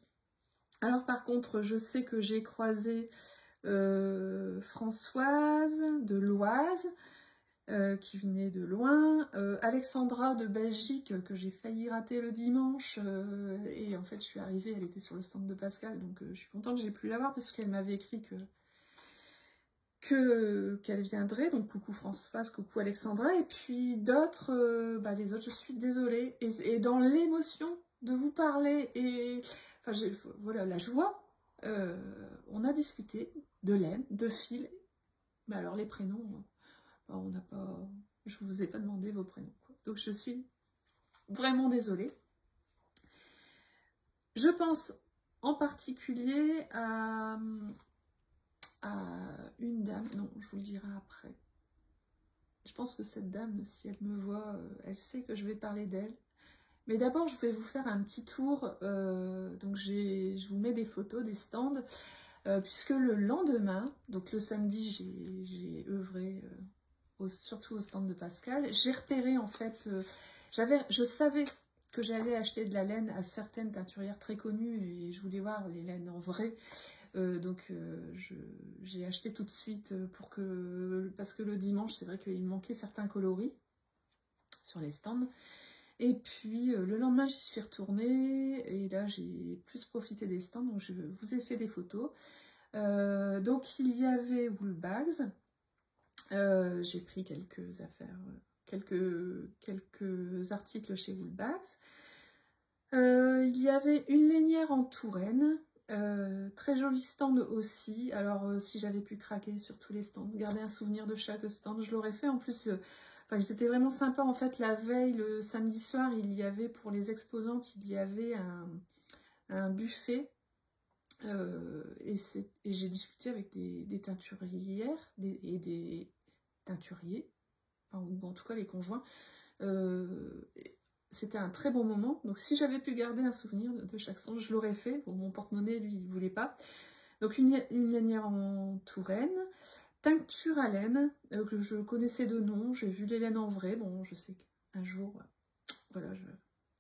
Alors par contre, je sais que j'ai croisé Françoise de l'Oise, qui venait de loin, Alexandra de Belgique, que j'ai failli rater le dimanche, et en fait je suis arrivée, elle était sur le stand de Pascal, donc je suis contente que j'ai pu la voir parce qu'elle m'avait écrit qu'elle viendrait, donc coucou Françoise, coucou Alexandra, et puis d'autres, les autres, je suis désolée, et dans l'émotion de vous parler, et enfin voilà, la joie, on a discuté de laine, de fil, mais alors les prénoms, on n'a pas, je vous ai pas demandé vos prénoms, quoi. Donc je suis vraiment désolée. Je pense en particulier à une dame, non, je vous le dirai après. Je pense que cette dame, si elle me voit, elle sait que je vais parler d'elle. Mais d'abord, je vais vous faire un petit tour. Donc, je vous mets des photos des stands, puisque le lendemain, donc le samedi, j'ai œuvré surtout au stand de Pascal. J'ai repéré en fait, je savais que j'allais acheter de la laine à certaines teinturières très connues, et je voulais voir les laines en vrai. Donc j'ai acheté tout de suite parce que le dimanche, c'est vrai qu'il me manquait certains coloris sur les stands. Et puis le lendemain, j'y suis retournée, et là j'ai plus profité des stands, donc je vous ai fait des photos. Donc il y avait Woolbags, j'ai pris quelques affaires, quelques articles chez Woolbags. Il y avait une lainière en Touraine, très joli stand aussi. Alors si j'avais pu craquer sur tous les stands, garder un souvenir de chaque stand, je l'aurais fait. En plus, c'était vraiment sympa. En fait, la veille, le samedi soir, il y avait pour les exposantes, il y avait un buffet. Et j'ai discuté avec des teinturières et des teinturiers, enfin, ou en tout cas les conjoints. C'était un très bon moment. Donc si j'avais pu garder un souvenir de chaque stand, je l'aurais fait. Bon, mon porte-monnaie, lui, il ne voulait pas. Donc une lainière en Touraine, Teinture à laine, que je connaissais de nom, j'ai vu les laines en vrai. Bon, je sais qu'un jour, voilà,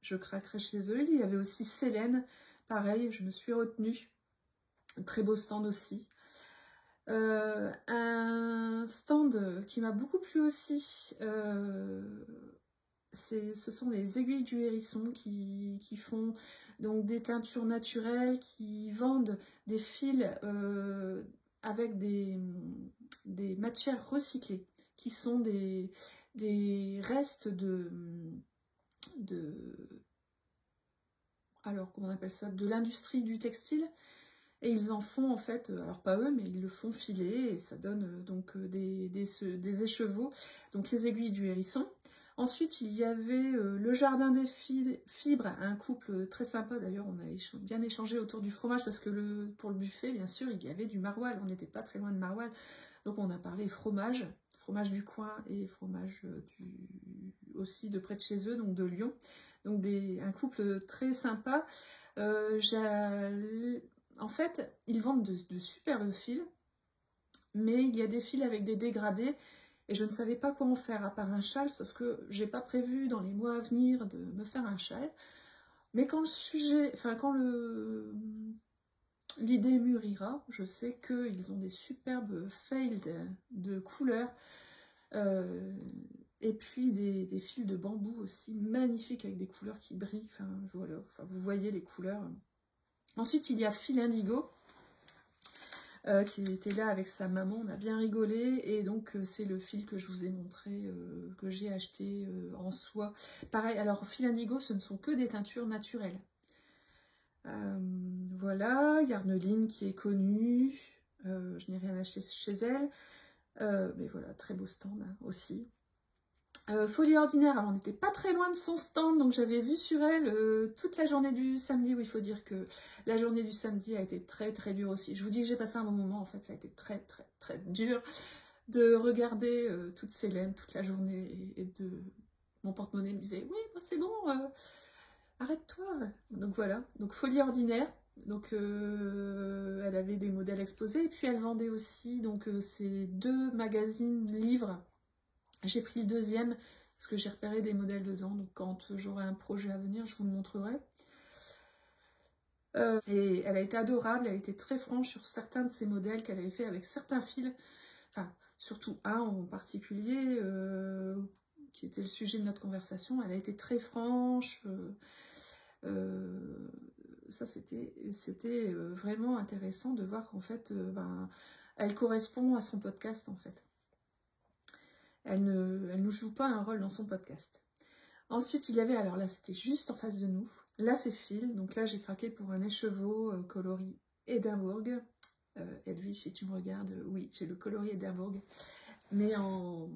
je craquerai chez eux. Il y avait aussi Célène, pareil, je me suis retenue. Très beau stand aussi. Un stand qui m'a beaucoup plu aussi, ce sont les aiguilles du hérisson qui font donc des teintures naturelles, qui vendent des fils avec des matières recyclées, qui sont des restes alors comment on appelle ça, de l'industrie du textile. Et ils en font en fait, alors pas eux, mais ils le font filer, et ça donne donc des écheveaux, donc les aiguilles du hérisson. Ensuite, il y avait le jardin des fibres, un couple très sympa. D'ailleurs, on a bien échangé autour du fromage parce que pour le buffet, bien sûr, il y avait du maroilles. On n'était pas très loin de maroilles. Donc, on a parlé fromage du coin et fromage aussi de près de chez eux, donc de Lyon. Donc, un couple très sympa. En fait, ils vendent de superbes fils, mais il y a des fils avec des dégradés. Et je ne savais pas quoi en faire à part un châle, sauf que j'ai pas prévu dans les mois à venir de me faire un châle. Mais quand l'idée mûrira, je sais qu'ils ont des superbes fails de couleurs. Et puis des fils de bambou aussi magnifiques avec des couleurs qui brillent. Voilà, vous voyez les couleurs. Ensuite, il y a Fil Indigo. Qui était là avec sa maman, on a bien rigolé, et donc c'est le fil que je vous ai montré, que j'ai acheté en soie. Pareil, alors Fil Indigo, ce ne sont que des teintures naturelles. Voilà, Yarneline qui est connue, je n'ai rien acheté chez elle, mais voilà, très beau stand hein, aussi. Folie Ordinaire, alors on n'était pas très loin de son stand, donc j'avais vu sur elle toute la journée du samedi, où il faut dire que la journée du samedi a été très très dure aussi. Je vous dis que j'ai passé un bon moment, en fait ça a été très très très dur de regarder toutes ces laines toute la journée, et mon porte-monnaie me disait oui bah c'est bon, arrête-toi. Donc voilà, donc Folie Ordinaire, donc elle avait des modèles exposés, et puis elle vendait aussi donc ces 2 magazines livres. J'ai pris le deuxième parce que j'ai repéré des modèles dedans. Donc quand j'aurai un projet à venir, je vous le montrerai. Et elle a été adorable, elle a été très franche sur certains de ces modèles qu'elle avait fait avec certains fils. Enfin, surtout un en particulier, qui était le sujet de notre conversation. Elle a été très franche. Ça, c'était vraiment intéressant de voir qu'en fait, elle correspond à son podcast, en fait. Elle ne joue pas un rôle dans son podcast. Ensuite, il y avait, alors là, c'était juste en face de nous, la Féfile. Donc là, j'ai craqué pour un écheveau coloris Édimbourg. Edwige, si tu me regardes, oui, j'ai le coloris Édimbourg, mais en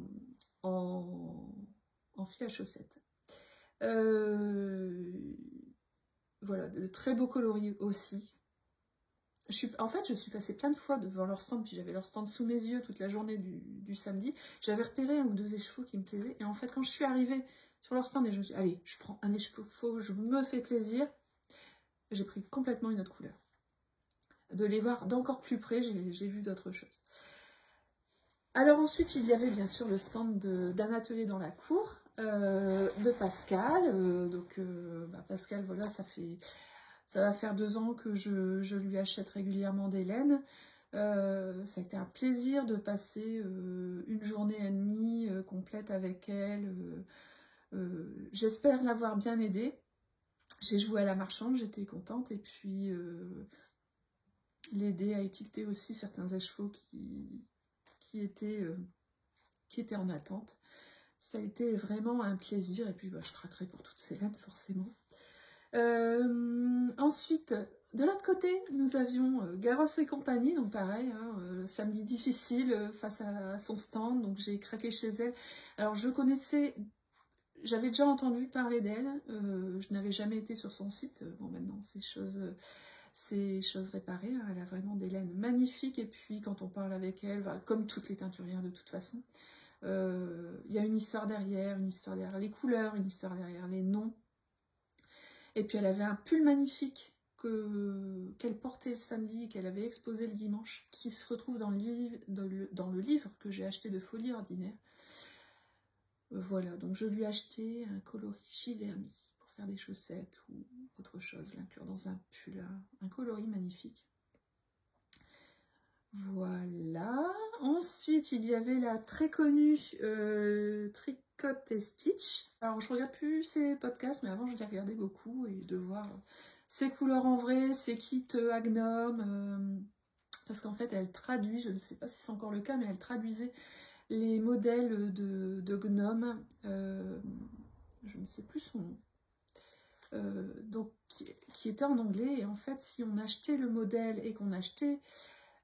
fil à chaussettes. Voilà, de très beaux coloris aussi. En fait, je suis passée plein de fois devant leur stand, puis j'avais leur stand sous mes yeux toute la journée du samedi. J'avais repéré 1 ou 2 écheveaux qui me plaisaient. Et en fait, quand je suis arrivée sur leur stand et je me suis dit, allez, je prends un écheveau, je me fais plaisir, j'ai pris complètement une autre couleur. De les voir d'encore plus près, j'ai vu d'autres choses. Alors ensuite, il y avait bien sûr le stand d'un atelier dans la cour de Pascal. Pascal, voilà, ça va faire 2 ans que je lui achète régulièrement des laines. Ça a été un plaisir de passer 1 journée et demie complète avec elle. J'espère l'avoir bien aidée. J'ai joué à la marchande, j'étais contente. Et puis l'aider à étiqueter aussi certains écheveaux qui étaient en attente. Ça a été vraiment un plaisir. Et puis je craquerai pour toutes ces laines forcément. Ensuite, de l'autre côté, nous avions Garros et compagnie, donc pareil, hein, samedi difficile face à son stand, donc j'ai craqué chez elle. Alors je connaissais, j'avais déjà entendu parler d'elle, je n'avais jamais été sur son site. Bon, maintenant c'est chose réparée, hein, elle a vraiment des laines magnifiques, et puis quand on parle avec elle, comme toutes les teinturières de toute façon, il y a une histoire derrière les couleurs, une histoire derrière les noms. Et puis elle avait un pull magnifique qu'elle portait le samedi, qu'elle avait exposé le dimanche, qui se retrouve dans le livre que j'ai acheté de Folie Ordinaire. Voilà, donc je lui ai acheté un coloris Giverny pour faire des chaussettes ou autre chose, l'inclure dans un pull, un coloris magnifique. Voilà. Ensuite, il y avait la très connue Tricot et Stitch. Alors, je regarde plus ces podcasts, mais avant, je les regardais beaucoup, et de voir ces couleurs en vrai, ces kits à Gnome, parce qu'en fait, elle traduit, je ne sais pas si c'est encore le cas, mais elle traduisait les modèles de Gnome, je ne sais plus son nom. Donc, qui était en anglais, et en fait, si on achetait le modèle et qu'on achetait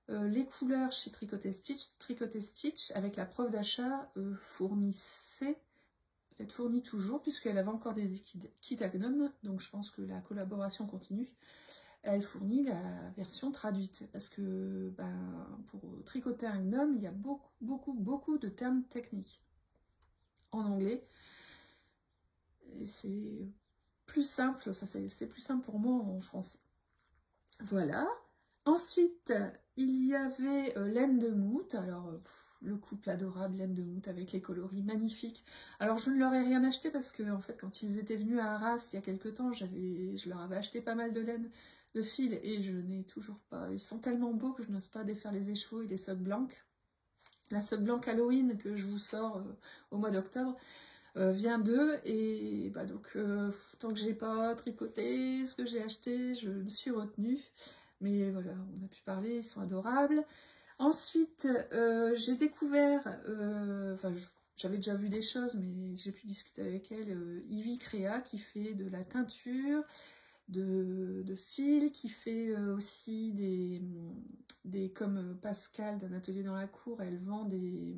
les couleurs chez Tricot et Stitch avec la preuve d'achat fournissait, peut-être fournit toujours, puisqu'elle avait encore des kits à Gnome, donc je pense que la collaboration continue. Elle fournit la version traduite, parce que pour tricoter un Gnome, il y a beaucoup de termes techniques en anglais. Et c'est plus simple, enfin c'est plus simple pour moi en français. Voilà. Ensuite, il y avait laine de Mout. Alors, le couple adorable, laine de Mout avec les coloris magnifiques. Alors, je ne leur ai rien acheté parce que, en fait, quand ils étaient venus à Arras il y a quelques temps, je leur avais acheté pas mal de laine de fil et je n'ai toujours pas. Ils sont tellement beaux que je n'ose pas défaire les écheveaux et les socques blanques. La soque blanque Halloween que je vous sors au mois d'octobre vient d'eux et donc tant que j'ai pas tricoté ce que j'ai acheté, je me suis retenue. Mais voilà, on a pu parler, ils sont adorables. Ensuite, j'ai découvert, j'avais déjà vu des choses, mais j'ai pu discuter avec elle, Ivy Créa, qui fait de la teinture, de fil, qui fait aussi comme Pascal d'un atelier dans la cour, elle vend des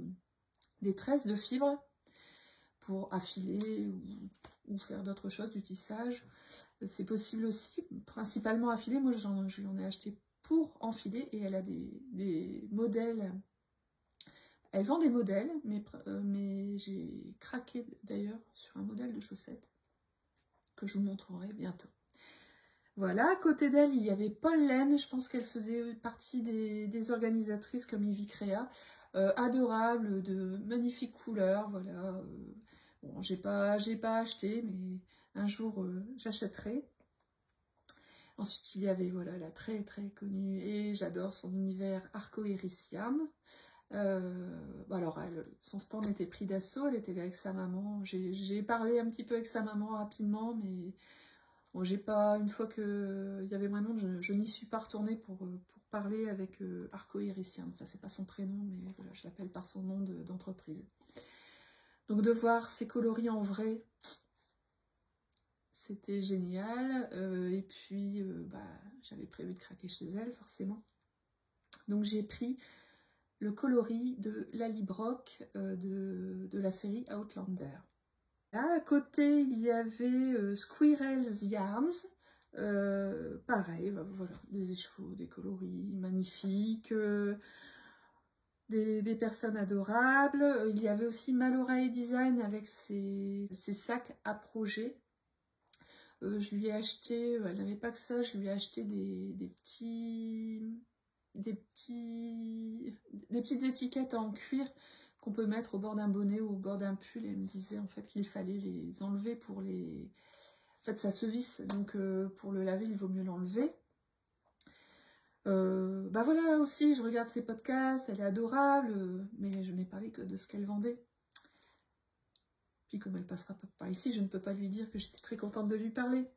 tresses de fibres pour affiler ou faire d'autres choses, du tissage. C'est possible aussi, principalement affiler. Moi, je lui en ai acheté pour enfiler et elle a des modèles. Elle vend des modèles, mais j'ai craqué d'ailleurs sur un modèle de chaussettes que je vous montrerai bientôt. Voilà, à côté d'elle, il y avait Paul Laine, je pense qu'elle faisait partie des organisatrices comme Ivy Créa, adorable, de magnifiques couleurs, voilà. Bon, j'ai pas acheté, mais un jour j'achèterai. Ensuite, il y avait voilà, la très connue, et j'adore son univers Arcoiris Yarn. Alors, son stand était pris d'assaut, elle était là avec sa maman. J'ai parlé un petit peu avec sa maman rapidement, mais bon, j'ai pas, une fois qu'il y avait moins de monde, je n'y suis pas retournée pour parler avec Arcoiris Yarn. Enfin, c'est pas son prénom, mais voilà, je l'appelle par son nom d'entreprise. Donc, de voir ces coloris en vrai, c'était génial. Et puis, j'avais prévu de craquer chez elle, forcément. Donc, j'ai pris le coloris de Lali Brock de la série Outlander. Là, à côté, il y avait Squirrel's Yarns. Pareil, voilà, des écheveaux, des coloris magnifiques, des personnes adorables. Il y avait aussi Malorae Design avec ses sacs à projet. Je lui ai acheté, elle n'avait pas que ça, je lui ai acheté des petites étiquettes en cuir qu'on peut mettre au bord d'un bonnet ou au bord d'un pull. Et elle me disait en fait qu'il fallait les enlever pour les... En fait, ça se visse, donc pour le laver, il vaut mieux l'enlever. Voilà, aussi, je regarde ses podcasts, elle est adorable, mais je n'ai parlé que de ce qu'elle vendait. Puis comme elle passera pas par ici, je ne peux pas lui dire que j'étais très contente de lui parler.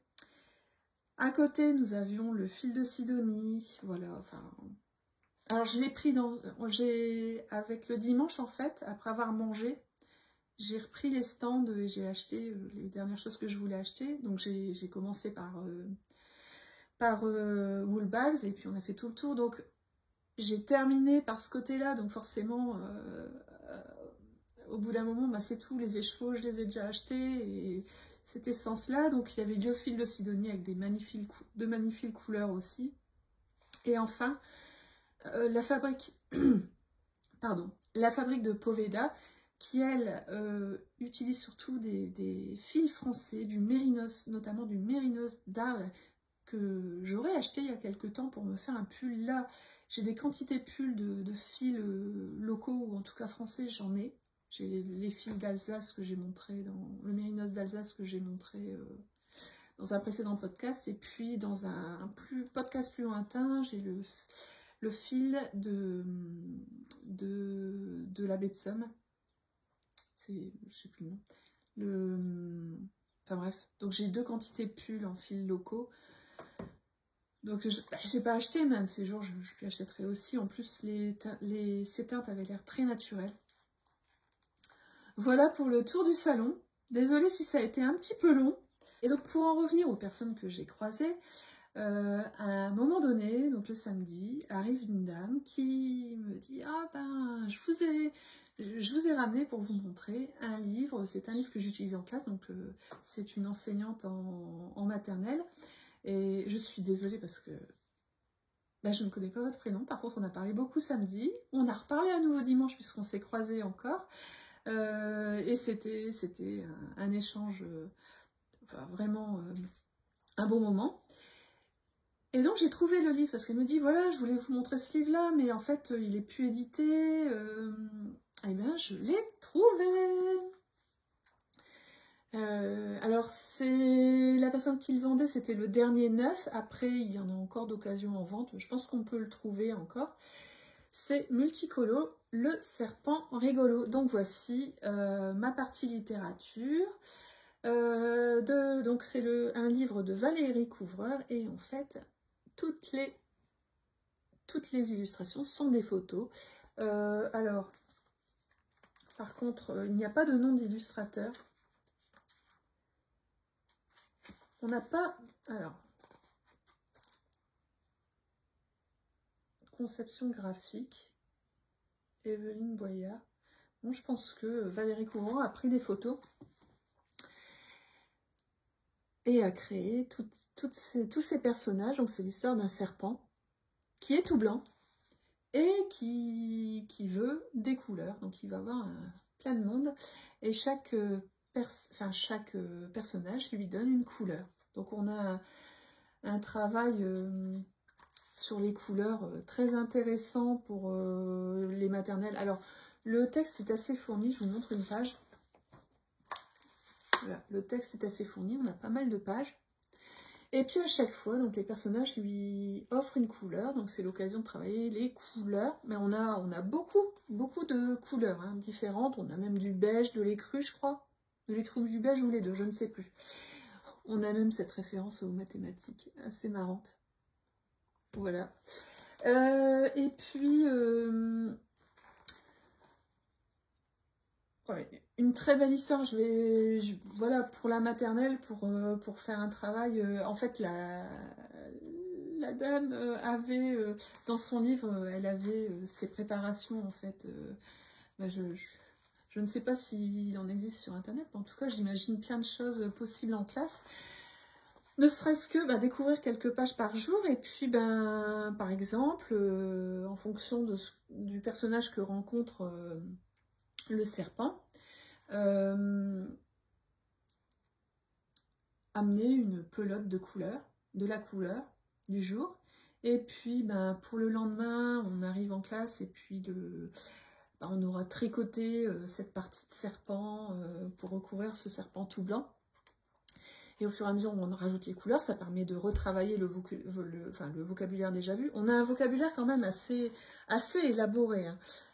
À côté, nous avions le fil de Sidonie, voilà, enfin... Alors, je l'ai pris avec le dimanche, en fait, après avoir mangé, j'ai repris les stands et j'ai acheté les dernières choses que je voulais acheter. Donc, j'ai commencé par Woolbags et puis on a fait tout le tour. Donc, j'ai terminé par ce côté-là, donc forcément... au bout d'un moment, c'est tout, les écheveaux, je les ai déjà achetés, et cet essence-là, donc il y avait le fil de Sidonie avec de magnifiques couleurs aussi. Et enfin, la fabrique de Poveda, qui elle utilise surtout des fils français, du mérinos, notamment du mérinos d'Arles, que j'aurais acheté il y a quelques temps pour me faire un pull. Là, j'ai des quantités de pulls de fils locaux, ou en tout cas français, j'en ai. J'ai les fils d'Alsace que j'ai montré le mérinos d'Alsace que j'ai montré dans un précédent podcast. Et puis dans un podcast plus lointain, j'ai le fil de la baie de Somme. Je sais plus le nom. Enfin bref, donc j'ai 2 quantités de pulls en fils locaux. Donc j'ai pas acheté, mais un de ces jours je lui achèterai aussi. En plus, ces teintes avaient l'air très naturelles. Voilà pour le tour du salon. Désolée si ça a été un petit peu long. Et donc pour en revenir aux personnes que j'ai croisées, à un moment donné, donc le samedi, arrive une dame qui me dit « Ah ben, je je vous ai ramené pour vous montrer un livre. C'est un livre que j'utilise en classe, donc c'est une enseignante en maternelle. Et je suis désolée parce que je ne connais pas votre prénom. Par contre, on a parlé beaucoup samedi. On a reparlé à nouveau dimanche puisqu'on s'est croisés encore. Et c'était un échange vraiment un bon moment. Et donc j'ai trouvé le livre parce qu'elle me dit voilà, je voulais vous montrer ce livre là, mais en fait il est plus édité. Eh bien je l'ai trouvé. Alors c'est la personne qui le vendait, c'était le dernier neuf. Après il y en a encore d'occasion en vente, je pense qu'on peut le trouver encore. C'est Multicolo, le serpent rigolo. Donc voici ma partie littérature. Donc c'est un livre de Valérie Couvreur et en fait toutes les illustrations sont des photos. Alors par contre il n'y a pas de nom d'illustrateur. On n'a pas... Alors conception graphique Evelyne Boyard. Bon, je pense que Valérie Couvreur a pris des photos et a créé tous ces personnages. Donc c'est l'histoire d'un serpent qui est tout blanc et qui veut des couleurs. Donc il va avoir plein de monde et chaque personnage lui donne une couleur. Donc on a un travail sur les couleurs très intéressant pour les maternelles. Alors le texte est assez fourni, je vous montre une page. Voilà, le texte est assez fourni, on a pas mal de pages. Et puis à chaque fois, donc les personnages lui offrent une couleur, donc c'est l'occasion de travailler les couleurs. Mais on a beaucoup de couleurs différentes. On a même du beige, de l'écru, je crois. De l'écru ou du beige ou les deux, je ne sais plus. On a même cette référence aux mathématiques, assez marrante. Voilà. Et puis... ouais, une très belle histoire. Voilà, pour la maternelle, pour faire un travail. En fait, la dame avait dans son livre, elle avait ses préparations en fait. Je ne sais pas s'il en existe sur internet, mais en tout cas, j'imagine plein de choses possibles en classe. Ne serait-ce que découvrir quelques pages par jour et puis par exemple, en fonction du personnage que rencontre le serpent. Amener une pelote de couleur, de la couleur du jour. Et puis pour le lendemain, on arrive en classe et puis on aura tricoté cette partie de serpent pour recouvrir ce serpent tout blanc. Et au fur et à mesure où on rajoute les couleurs, ça permet de retravailler le vocabulaire déjà vu. On a un vocabulaire quand même assez élaboré.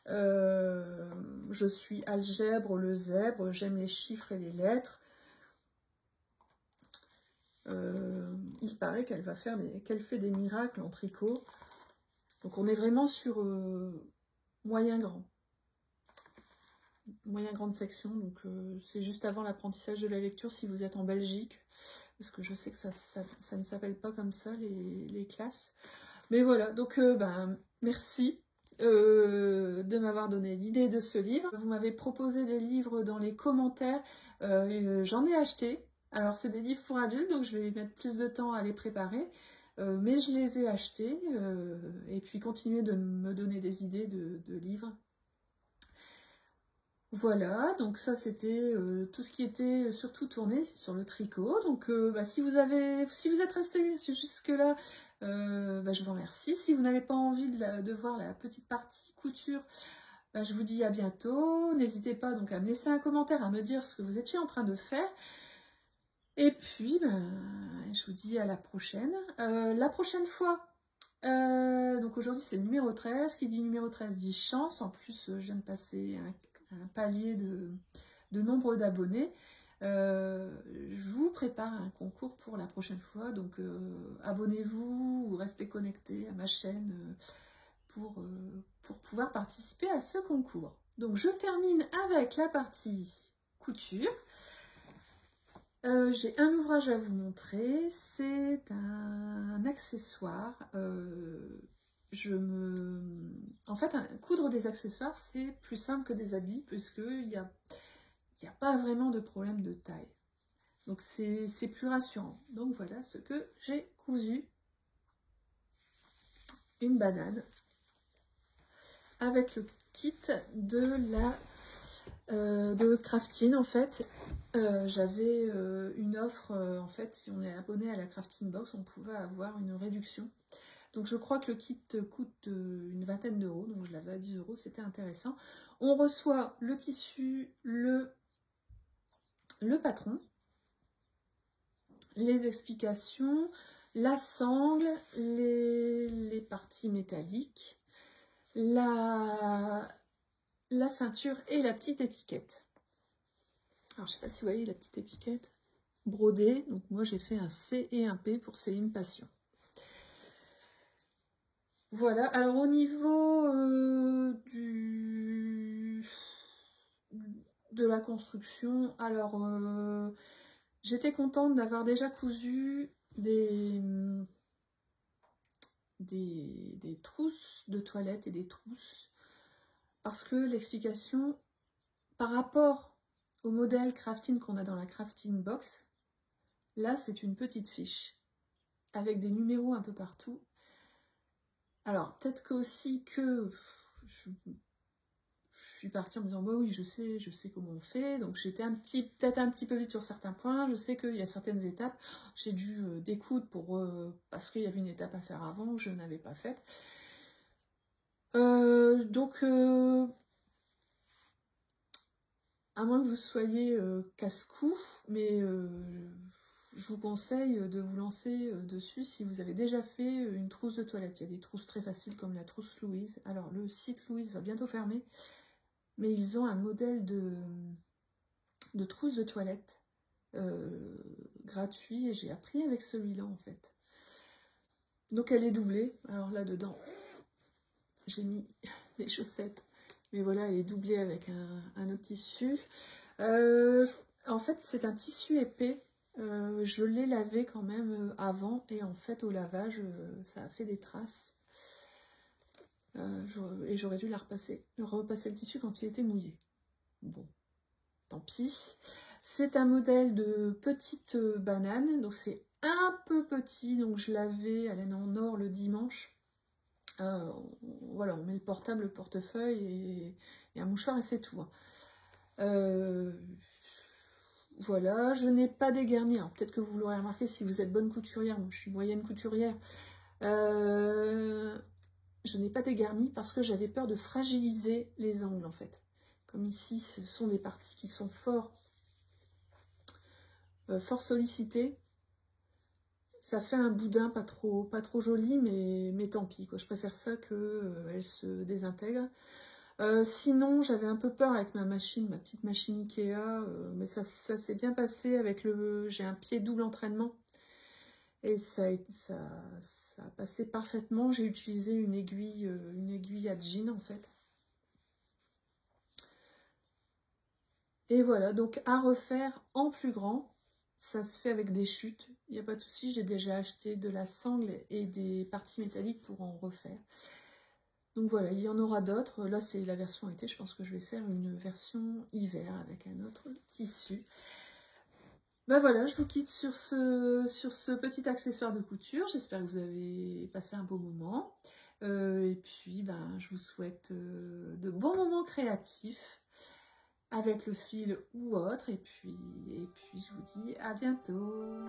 Je suis algèbre, le zèbre, j'aime les chiffres et les lettres. Il paraît qu'elle fait des miracles en tricot. Donc on est vraiment sur moyen grande section. Donc c'est juste avant l'apprentissage de la lecture si vous êtes en Belgique. Parce que je sais que ça ne s'appelle pas comme ça les classes. Mais voilà, donc merci de m'avoir donné l'idée de ce livre. Vous m'avez proposé des livres dans les commentaires. J'en ai acheté. Alors c'est des livres pour adultes, donc je vais mettre plus de temps à les préparer. Mais je les ai achetés. Et puis continuer de me donner des idées de livres. Voilà, donc ça c'était tout ce qui était surtout tourné sur le tricot. Donc si vous êtes resté jusque-là, je vous remercie. Si vous n'avez pas envie de voir la petite partie couture, je vous dis à bientôt. N'hésitez pas donc à me laisser un commentaire, à me dire ce que vous étiez en train de faire. Et puis, je vous dis à la prochaine. La prochaine fois, donc aujourd'hui c'est le numéro 13. Qui dit numéro 13 dit chance. En plus, je viens de passer un palier de nombre d'abonnés. Je vous prépare un concours pour la prochaine fois, donc abonnez-vous ou restez connectés à ma chaîne pour pouvoir participer à ce concours. Donc je termine avec la partie couture. J'ai un ouvrage à vous montrer, c'est un accessoire En fait, coudre des accessoires, c'est plus simple que des habits, puisqu'il n'y a pas vraiment de problème de taille. Donc c'est plus rassurant. Donc voilà ce que j'ai cousu. Une banane avec le kit de Craftine. En fait, j'avais une offre, en fait, si on est abonné à la Crafting Box, on pouvait avoir une réduction. Donc je crois que le kit coûte une vingtaine d'euros, donc je l'avais à 10 euros, c'était intéressant. On reçoit le tissu, le patron, les explications, la sangle, les parties métalliques, la ceinture et la petite étiquette. Alors je sais pas si vous voyez la petite étiquette brodée, donc moi j'ai fait un C et un P pour Céline Passion. Voilà, alors au niveau de la construction, alors j'étais contente d'avoir déjà cousu des trousses de toilette et des trousses, parce que l'explication par rapport au modèle crafting qu'on a dans la crafting box, là c'est une petite fiche avec des numéros un peu partout. Alors, peut-être que aussi que je suis partie en me disant, bah oui, je sais comment on fait. Donc, j'étais peut-être un petit peu vite sur certains points. Je sais qu'il y a certaines étapes. J'ai dû découdre parce qu'il y avait une étape à faire avant que je n'avais pas faite. Donc, à moins que vous soyez casse-cou, mais je vous conseille de vous lancer dessus si vous avez déjà fait une trousse de toilette. Il y a des trousses très faciles comme la trousse Louise. Alors le site Louise va bientôt fermer, mais ils ont un modèle de trousse de toilette gratuit et j'ai appris avec celui-là en fait. Donc elle est doublée. Alors là-dedans, j'ai mis les chaussettes. Mais voilà, elle est doublée avec un autre tissu. En fait, c'est un tissu épais. Je l'ai lavé quand même avant et en fait au lavage ça a fait des traces et j'aurais dû repasser le tissu quand il était mouillé. Bon, tant pis. C'est un modèle de petite banane, donc c'est un peu petit, donc je l'avais à laine en or le dimanche. Voilà, on met le portable, le portefeuille et un mouchoir et c'est tout. Voilà, je n'ai pas dégarni. Alors peut-être que vous l'aurez remarqué si vous êtes bonne couturière. Moi, je suis moyenne couturière. Je n'ai pas dégarni parce que j'avais peur de fragiliser les angles en fait. Comme ici, ce sont des parties qui sont fort sollicitées. Ça fait un boudin pas trop joli, mais tant pis, quoi. Je préfère ça qu'elle se désintègre. Sinon, j'avais un peu peur avec ma petite machine Ikea, mais ça s'est bien passé avec j'ai un pied double entraînement. Et ça a passé parfaitement. J'ai utilisé une aiguille à jean en fait. Et voilà, donc à refaire en plus grand. Ça se fait avec des chutes, il n'y a pas de souci. J'ai déjà acheté de la sangle et des parties métalliques pour en refaire. Donc voilà, il y en aura d'autres. Là, c'est la version été. Je pense que je vais faire une version hiver avec un autre tissu. Ben voilà, je vous quitte sur ce petit accessoire de couture. J'espère que vous avez passé un beau moment. Et puis, je vous souhaite de bons moments créatifs avec le fil ou autre. Et puis je vous dis à bientôt.